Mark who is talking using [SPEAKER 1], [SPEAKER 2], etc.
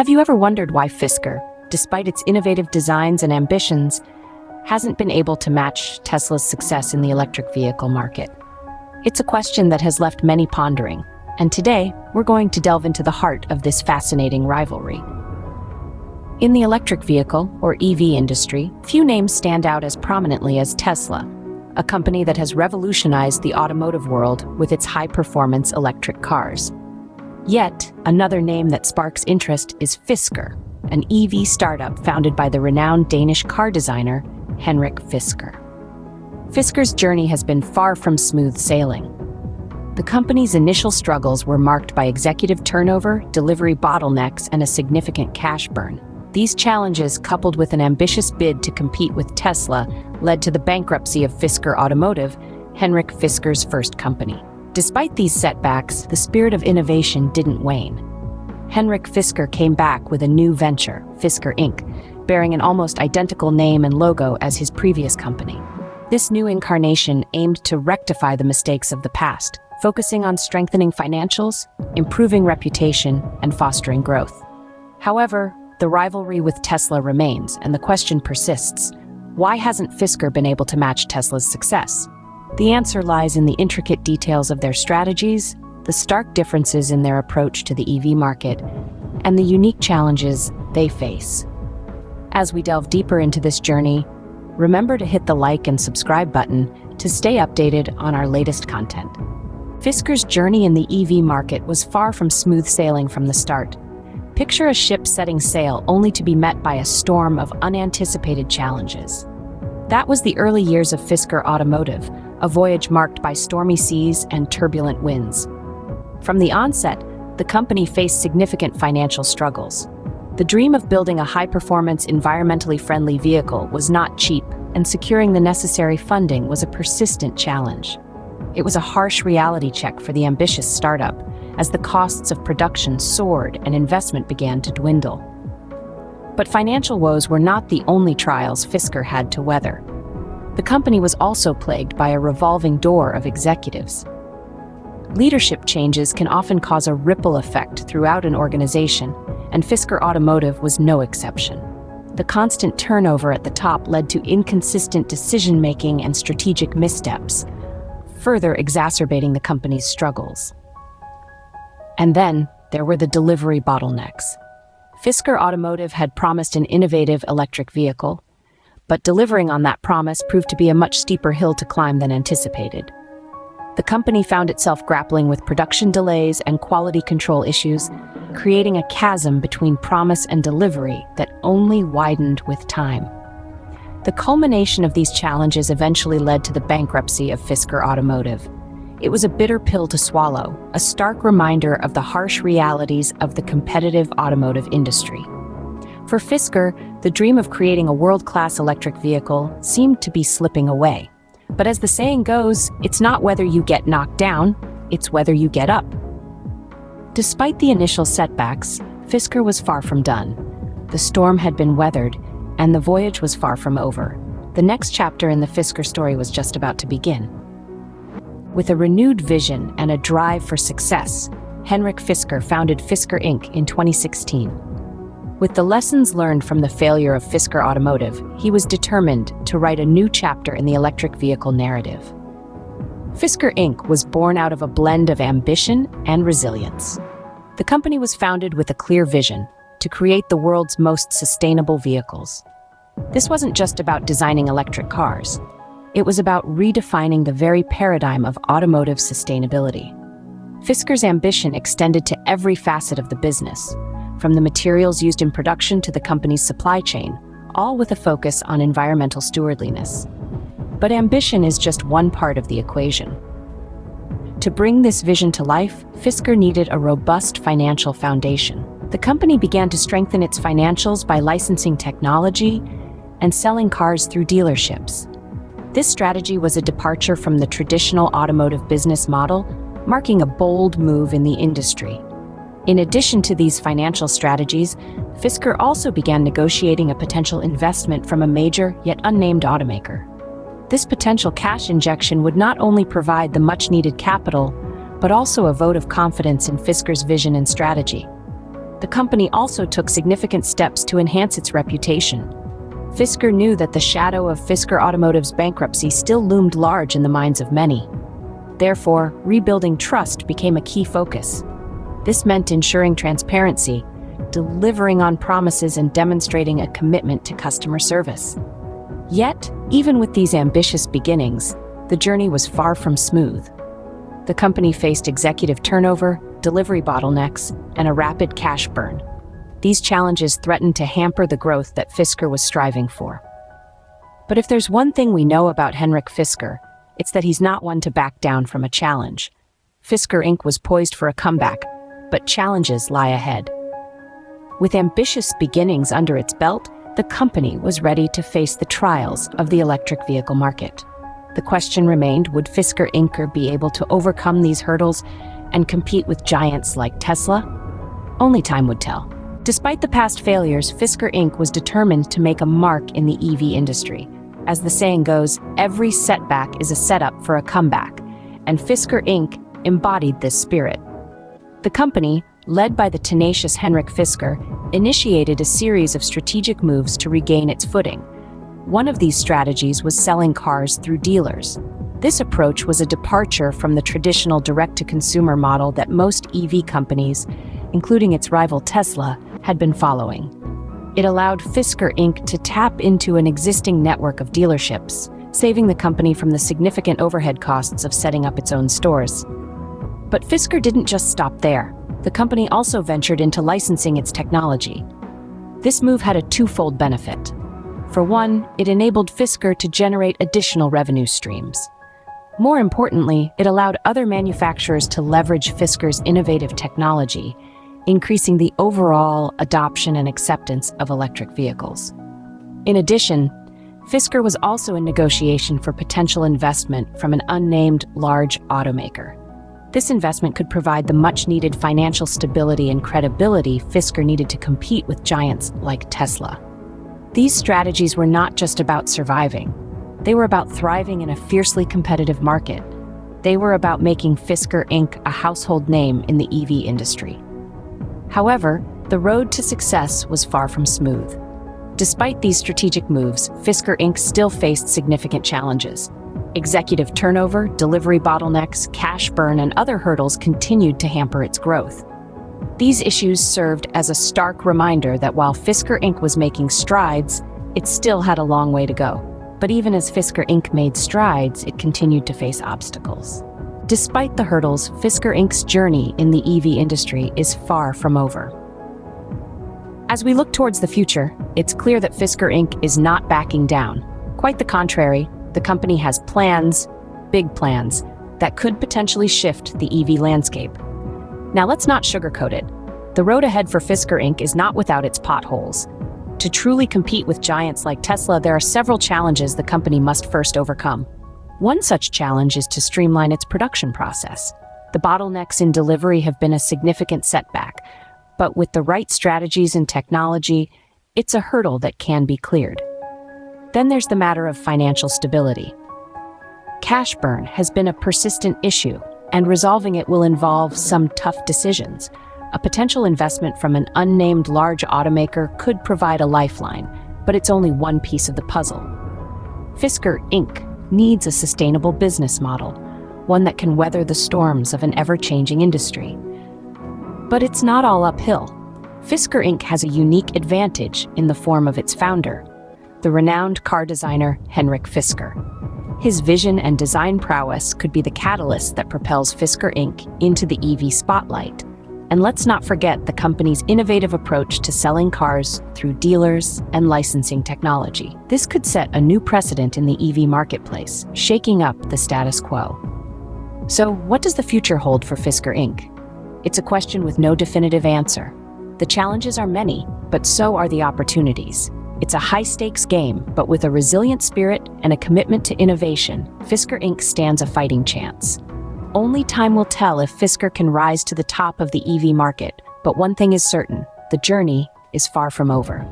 [SPEAKER 1] Have you ever wondered why Fisker, despite its innovative designs and ambitions, hasn't been able to match Tesla's success in the electric vehicle market? It's a question that has left many pondering, and today we're going to delve into the heart of this fascinating rivalry. In the electric vehicle, or EV industry, few names stand out as prominently as Tesla, a company that has revolutionized the automotive world with its high-performance electric cars. Yet, another name that sparks interest is Fisker, an EV startup founded by the renowned Danish car designer Henrik Fisker. Fisker's journey has been far from smooth sailing. The company's initial struggles were marked by executive turnover, delivery bottlenecks, and a significant cash burn. These challenges, coupled with an ambitious bid to compete with Tesla, led to the bankruptcy of Fisker Automotive, Henrik Fisker's first company. Despite these setbacks, the spirit of innovation didn't wane. Henrik Fisker came back with a new venture, Fisker Inc., bearing an almost identical name and logo as his previous company. This new incarnation aimed to rectify the mistakes of the past, focusing on strengthening financials, improving reputation, and fostering growth. However, the rivalry with Tesla remains, and the question persists: why hasn't Fisker been able to match Tesla's success? The answer lies in the intricate details of their strategies, the stark differences in their approach to the EV market, and the unique challenges they face. As we delve deeper into this journey, remember to hit the like and subscribe button to stay updated on our latest content. Fisker's journey in the EV market was far from smooth sailing from the start. Picture a ship setting sail only to be met by a storm of unanticipated challenges. That was the early years of Fisker Automotive, a voyage marked by stormy seas and turbulent winds. From the onset, the company faced significant financial struggles. The dream of building a high-performance, environmentally friendly vehicle was not cheap, and securing the necessary funding was a persistent challenge. It was a harsh reality check for the ambitious startup, as the costs of production soared and investment began to dwindle. But financial woes were not the only trials Fisker had to weather. The company was also plagued by a revolving door of executives. Leadership changes can often cause a ripple effect throughout an organization, and Fisker Automotive was no exception. The constant turnover at the top led to inconsistent decision-making and strategic missteps, further exacerbating the company's struggles. And then, there were the delivery bottlenecks. Fisker Automotive had promised an innovative electric vehicle, but delivering on that promise proved to be a much steeper hill to climb than anticipated. The company found itself grappling with production delays and quality control issues, creating a chasm between promise and delivery that only widened with time. The culmination of these challenges eventually led to the bankruptcy of Fisker Automotive. It was a bitter pill to swallow, a stark reminder of the harsh realities of the competitive automotive industry. For Fisker, the dream of creating a world-class electric vehicle seemed to be slipping away. But as the saying goes, it's not whether you get knocked down, it's whether you get up. Despite the initial setbacks, Fisker was far from done. The storm had been weathered, and the voyage was far from over. The next chapter in the Fisker story was just about to begin. With a renewed vision and a drive for success, Henrik Fisker founded Fisker Inc. in 2016. With the lessons learned from the failure of Fisker Automotive, he was determined to write a new chapter in the electric vehicle narrative. Fisker Inc. was born out of a blend of ambition and resilience. The company was founded with a clear vision to create the world's most sustainable vehicles. This wasn't just about designing electric cars. It was about redefining the very paradigm of automotive sustainability. Fisker's ambition extended to every facet of the business, from the materials used in production to the company's supply chain, all with a focus on environmental stewardliness. But ambition is just one part of the equation. To bring this vision to life, Fisker needed a robust financial foundation. The company began to strengthen its financials by licensing technology and selling cars through dealerships. This strategy was a departure from the traditional automotive business model, marking a bold move in the industry. In addition to these financial strategies, Fisker also began negotiating a potential investment from a major yet unnamed automaker. This potential cash injection would not only provide the much-needed capital, but also a vote of confidence in Fisker's vision and strategy. the company also took significant steps to enhance its reputation. Fisker knew that the shadow of Fisker Automotive's bankruptcy still loomed large in the minds of many. Therefore, rebuilding trust became a key focus. This meant ensuring transparency, delivering on promises, and demonstrating a commitment to customer service. Yet, even with these ambitious beginnings, the journey was far from smooth. The company faced executive turnover, delivery bottlenecks, and a rapid cash burn. These challenges threatened to hamper the growth that Fisker was striving for. But if there's one thing we know about Henrik Fisker, it's that he's not one to back down from a challenge. Fisker Inc. was poised for a comeback, but challenges lie ahead. With ambitious beginnings under its belt, the company was ready to face the trials of the electric vehicle market. The question remained, would Fisker Inc. be able to overcome these hurdles and compete with giants like Tesla? Only time would tell. Despite the past failures, Fisker Inc. was determined to make a mark in the EV industry. As the saying goes, every setback is a setup for a comeback, and Fisker Inc. embodied this spirit. The company, led by the tenacious Henrik Fisker, initiated a series of strategic moves to regain its footing. One of these strategies was selling cars through dealers. This approach was a departure from the traditional direct-to-consumer model that most EV companies, including its rival Tesla, had been following. It allowed Fisker Inc. to tap into an existing network of dealerships, saving the company from the significant overhead costs of setting up its own stores. But Fisker didn't just stop there. The company also ventured into licensing its technology. This move had a twofold benefit. For one, it enabled Fisker to generate additional revenue streams. More importantly, it allowed other manufacturers to leverage Fisker's innovative technology, increasing the overall adoption and acceptance of electric vehicles. In addition, Fisker was also in negotiation for potential investment from an unnamed large automaker. This investment could provide the much-needed financial stability and credibility Fisker needed to compete with giants like Tesla. These strategies were not just about surviving. They were about thriving in a fiercely competitive market. They were about making Fisker Inc. a household name in the EV industry. However, the road to success was far from smooth. Despite these strategic moves, Fisker Inc. still faced significant challenges. Executive turnover, delivery bottlenecks, cash burn, and other hurdles continued to hamper its growth. These issues served as a stark reminder that while Fisker Inc. was making strides, it still had a long way to go. But even as Fisker Inc. made strides, it continued to face obstacles. Despite the hurdles, Fisker Inc.'s journey in the EV industry is far from over. As we look towards the future, it's clear that Fisker Inc. is not backing down. Quite the contrary, the company has plans, big plans, that could potentially shift the EV landscape. Now let's not sugarcoat it. The road ahead for Fisker Inc. is not without its potholes. To truly compete with giants like Tesla, there are several challenges the company must first overcome. One such challenge is to streamline its production process. The bottlenecks in delivery have been a significant setback, but with the right strategies and technology, it's a hurdle that can be cleared. Then there's the matter of financial stability. Cash burn has been a persistent issue, and resolving it will involve some tough decisions. A potential investment from an unnamed large automaker could provide a lifeline, but it's only one piece of the puzzle. Fisker Inc. needs a sustainable business model, one that can weather the storms of an ever-changing industry. But it's not all uphill. Fisker Inc. has a unique advantage in the form of its founder, the renowned car designer Henrik Fisker. His vision and design prowess could be the catalyst that propels Fisker Inc. into the EV spotlight. And let's not forget the company's innovative approach to selling cars through dealers and licensing technology. This could set a new precedent in the EV marketplace, shaking up the status quo. So, what does the future hold for Fisker Inc? It's a question with no definitive answer. The challenges are many, but so are the opportunities. It's a high-stakes game, but with a resilient spirit and a commitment to innovation, Fisker Inc. stands a fighting chance. Only time will tell if Fisker can rise to the top of the EV market, but one thing is certain, the journey is far from over.